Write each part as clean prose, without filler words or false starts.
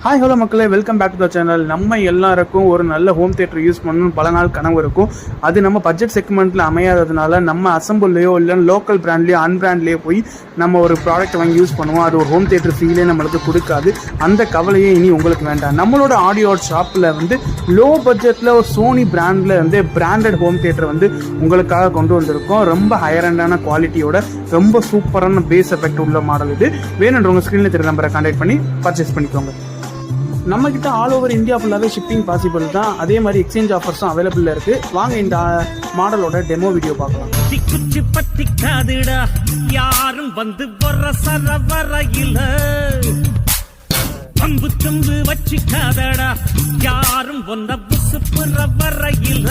Hi hello மக்களே, welcome back to the channel. நம்ம எல்லாருக்கும் ஒரு நல்ல ஹோம் தியேட்டர் யூஸ் பண்ணணும்னு பல நாள் கனவு இருக்கும். அது நம்ம பட்ஜெட் செக்மெண்ட்டில் அமையாததுனால நம்ம அசம்பிள்லையோ இல்லை லோக்கல் பிராண்ட்லேயோ அன்பிராண்ட்லேயோ போய் நம்ம ஒரு ப்ராடக்ட் வாங்கி யூஸ் பண்ணுவோம். அது ஒரு ஹோம் தியேட்டர் ஃபீலே நம்மளுக்கு கொடுக்காது. அந்த கவலையே இனி உங்களுக்கு வேண்டாம். நம்மளோட ஆடியோ ஷாப்பில் லோ பட்ஜெட்டில் ஒரு சோனி பிராண்டில் பிராண்டட் ஹோம் தியேட்டர் உங்களுக்காக கொண்டு வந்திருக்கோம். ரொம்ப ஹையர் அண்டான குவாலிட்டியோட ரொம்ப சூப்பரான பேஸ் எஃபெக்ட் உள்ள மாடல் இது. வேணுன்றவங்க ஸ்க்ரீனில் தெரிய நம்பரை கான்டாக்ட் பண்ணி பர்ச்சேஸ் பண்ணிக்கோங்க. நம்ம கிட்ட ஆல் ஓவர் இந்தியா ஃபுல்லாகவே ஷிப்பிங் பாசிபிள் தான். அதே மாதிரி எக்ஸ்சேஞ்ச் ஆஃபர்ஸும் அவைலபிள் இருக்கு. வாங்க இந்த மாடலோட டெமோ வீடியோ பார்க்கலாம். குச்சி பத்திக்காதுடா யாரும் வந்து வர சரவரையில பம்பு தும்பு வச்சிக்காதடா யாரும் வந்த புசு புற வரையில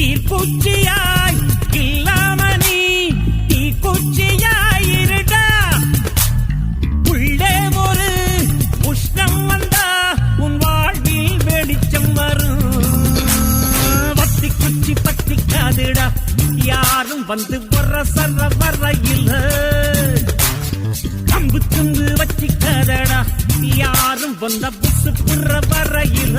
ஈர்ப்பூச்சியாய் இல்லாம நீ தீக்குச்சியாய் இருடா. உள்ளே ஒரு உஷ்ணம் வந்தா உன் வாழ்வில் வெளிச்சம் வரும். வத்தி குச்சி பத்திக்காதுடா யாரும் வந்து வர சர வரையில கம்பு தும்பு வச்சிக்காதடா யாரும் வந்த புசு புற வரையில